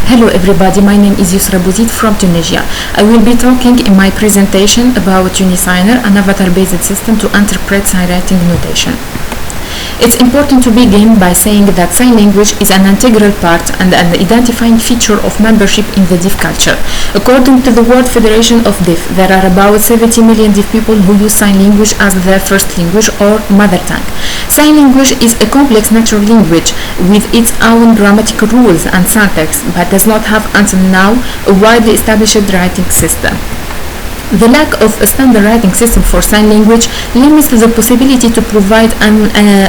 Hello everybody, my name is Yosra Bouzid from Tunisia. I will be talking in my presentation about TuniSigner, an avatar-based system to interpret SignWriting notation. It's important to begin by saying that sign language is an integral part and an identifying feature of membership in the deaf culture. According to the World Federation of Deaf, there are about 70 million deaf people who use sign language as their first language or mother tongue. Sign language is a complex natural language with its own grammatical rules and syntax, but does not have until now a widely established writing system. The lack of a standard writing system for sign language limits the possibility to provide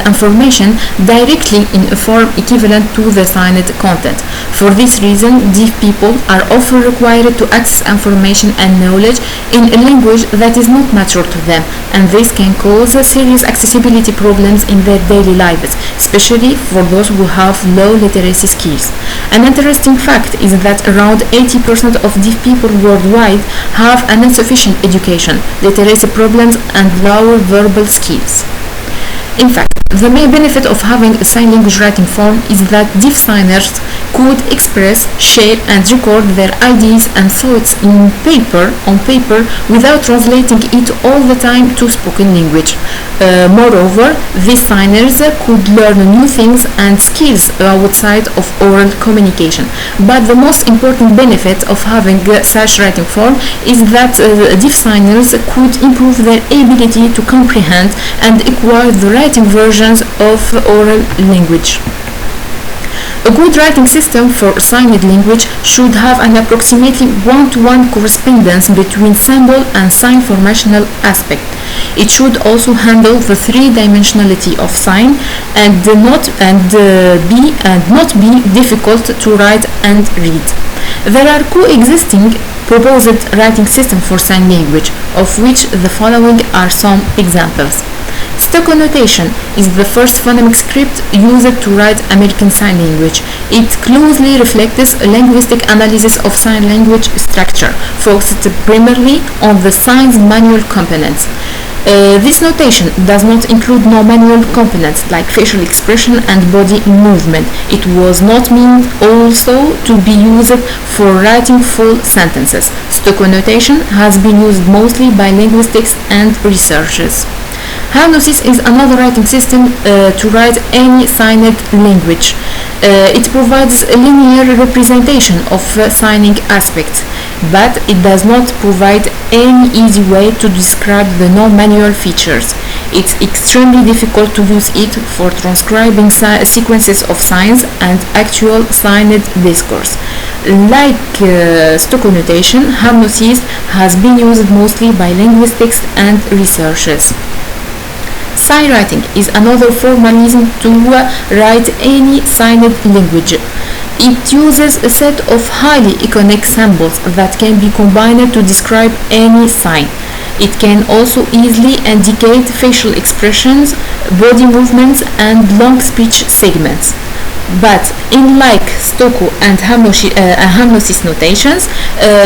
information directly in a form equivalent to the signed content. For this reason, deaf people are often required to access information and knowledge in a language that is not natural to them, and this can cause serious accessibility problems in their daily lives, especially for those who have low literacy skills. An interesting fact is that around 80% of deaf people worldwide have an insufficient education, literacy problems, and lower verbal skills. In fact, the main benefit of having a sign language writing form is that deaf signers could express, share, and record their ideas and thoughts on paper without translating it all the time to spoken language. Moreover, these signers could learn new things and skills outside of oral communication. But the most important benefit of having such writing form is that deaf signers could improve their ability to comprehend and acquire the writing versions of oral language. A good writing system for signed language should have an approximately one-to-one correspondence between symbol and sign formational aspect. It should also handle the three-dimensionality of sign and not be difficult to write and read. There are coexisting proposed writing systems for sign language, of which the following are some examples. Stock notation is the first phonemic script used to write American Sign Language. It closely reflects a linguistic analysis of sign language structure, focused primarily on the sign's manual components. This notation does not include non-manual components like facial expression and body movement. It was not meant also to be used for writing full sentences. Stock notation has been used mostly by linguists and researchers. Hypnosis is another writing system to write any signed language. It provides a linear representation of signing aspects, but it does not provide any easy way to describe the non-manual features. It's extremely difficult to use it for transcribing sequences of signs and actual signed discourse. Like stock notation, hypnosis has been used mostly by linguists and researchers. SignWriting is another formalism to write any signed language. It uses a set of highly iconic symbols that can be combined to describe any sign. It can also easily indicate facial expressions, body movements, and long speech segments. But unlike Stoko and hypnosis notations,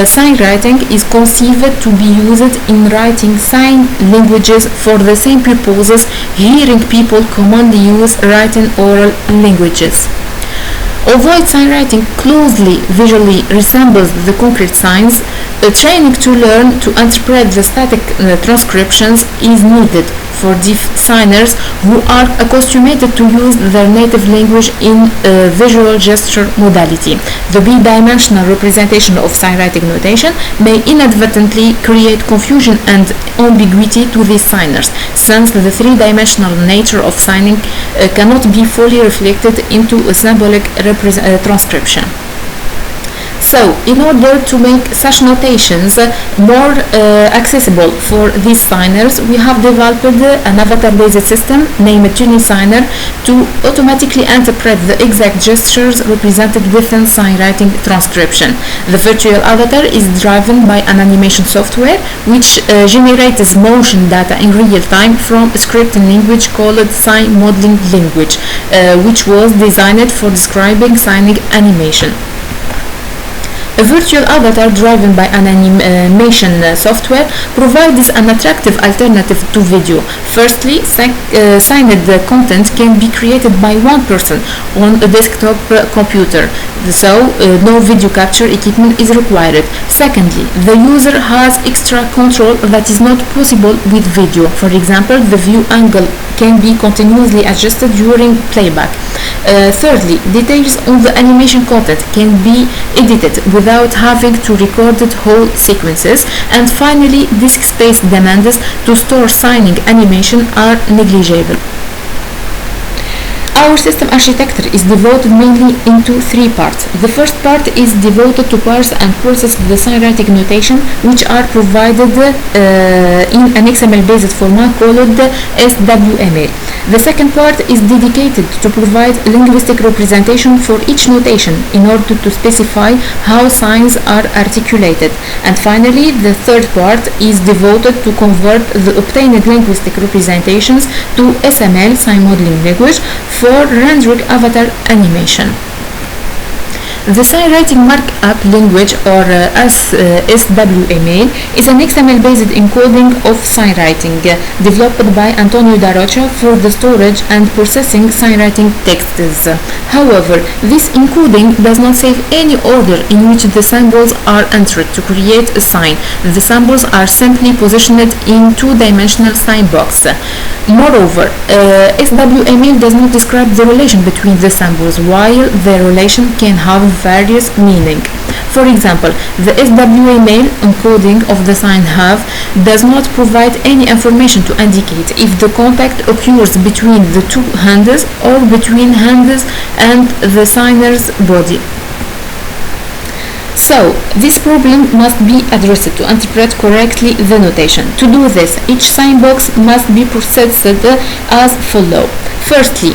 SignWriting is conceived to be used in writing sign languages for the same purposes hearing people commonly use written oral languages. Although SignWriting closely visually resembles the concrete signs, training to learn to interpret the static transcriptions is needed for deaf signers who are accustomed to use their native language in a visual gesture modality. The bidimensional representation of SignWriting notation may inadvertently create confusion and ambiguity to these signers, since the three-dimensional nature of signing cannot be fully reflected into a symbolic transcription. So, in order to make such notations more accessible for these signers, we have developed an avatar-based system named TuniSigner to automatically interpret the exact gestures represented within SignWriting transcription. The virtual avatar is driven by an animation software which generates motion data in real time from a scripting language called Sign Modeling Language, which was designed for describing signing animation. A virtual avatar driven by an animation software provides an attractive alternative to video. Firstly, signed content can be created by one person on a desktop computer, so no video capture equipment is required. Secondly, the user has extra control that is not possible with video. For example, the view angle can be continuously adjusted during playback. Thirdly, details on the animation content can be edited without having to record whole sequences. And finally, disk space demands to store signing animation are negligible. Our system architecture is divided mainly into three parts. The first part is devoted to parse and process the SignWriting notation, which are provided in an XML-based format called SWML. The second part is dedicated to provide linguistic representation for each notation in order to specify how signs are articulated. And finally, the third part is devoted to convert the obtained linguistic representations to SML, sign modeling language, for rendering avatar animation. The SignWriting Markup Language, or SWML, is an XML-based encoding of SignWriting developed by Antonio da Rocha for the storage and processing SignWriting texts. However, this encoding does not save any order in which the symbols are entered to create a sign. The symbols are simply positioned in two-dimensional sign box. Moreover, SWML does not describe the relation between the symbols, while the relation can have various meaning. For example, the SWML encoding of the sign have does not provide any information to indicate if the contact occurs between the two hands or between hands and the signer's body. So, this problem must be addressed to interpret correctly the notation. To do this, each sign box must be processed as follows. Firstly,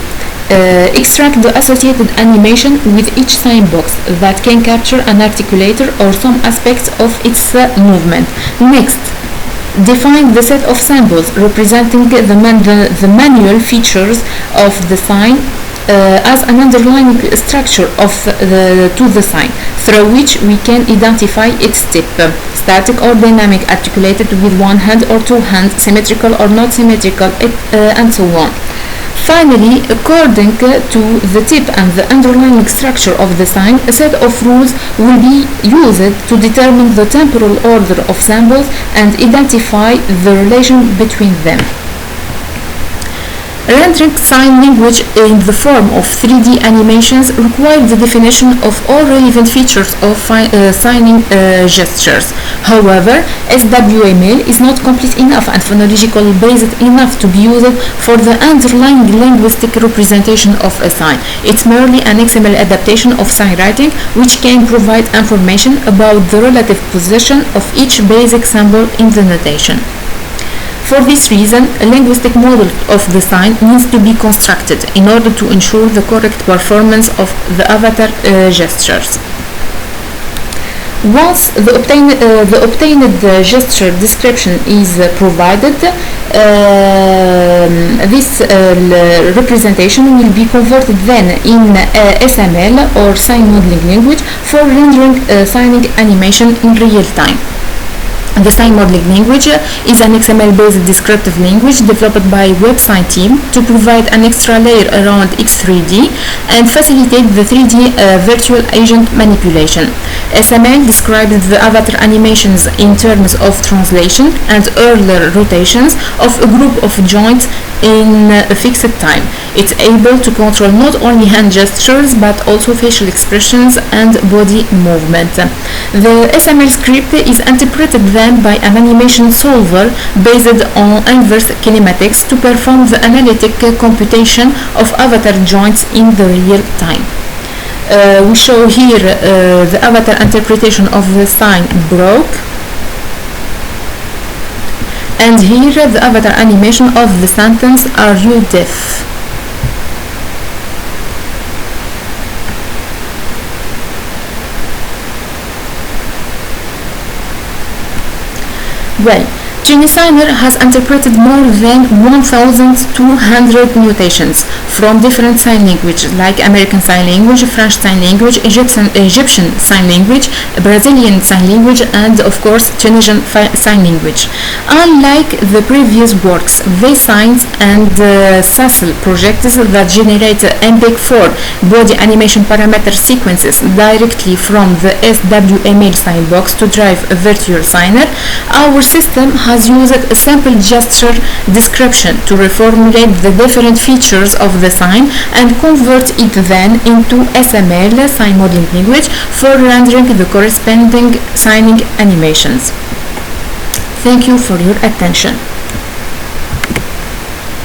extract the associated animation with each sign box that can capture an articulator or some aspects of its movement. Next, define the set of symbols representing the manual features of the sign as an underlying structure to the sign, through which we can identify its type, static or dynamic, articulated with one hand or two hands, symmetrical or not symmetrical, and so on. Finally, according to the type and the underlying structure of the sign, a set of rules will be used to determine the temporal order of symbols and identify the relation between them. Rendering sign language in the form of 3D animations requires the definition of all relevant features of signing gestures. However, SWML is not complete enough and phonologically based enough to be used for the underlying linguistic representation of a sign. It's merely an XML adaptation of SignWriting, which can provide information about the relative position of each basic symbol in the notation. For this reason, a linguistic model of the sign needs to be constructed in order to ensure the correct performance of the avatar gestures. Once the obtained gesture description is provided, this representation will be converted then in SML or sign modeling language for rendering signing animation in real time. The sign modeling language is an XML-based descriptive language developed by website team to provide an extra layer around X3D and facilitate the 3D virtual agent manipulation. SML describes the avatar animations in terms of translation and earlier rotations of a group of joints in a fixed time. It's able to control not only hand gestures but also facial expressions and body movement. The SML script is interpreted then by an animation solver based on inverse kinematics to perform the analytic computation of avatar joints in the real time. We show here the avatar interpretation of the sign broke, and here the avatar animation of the sentence "Are you deaf?" Well, TuniSigner has interpreted more than 1,200 notations from different sign languages like American Sign Language, French Sign Language, Egyptian Sign Language, Brazilian Sign Language, and of course Tunisian Sign Language. Unlike the previous works, these signs and SASL projects that generate MPEG-4 body animation parameter sequences directly from the SWML sign box to drive a virtual signer, our system has used a simple gesture description to reformulate the different features of the sign and convert it then into SML sign modeling language for rendering the corresponding signing animations. Thank you for your attention.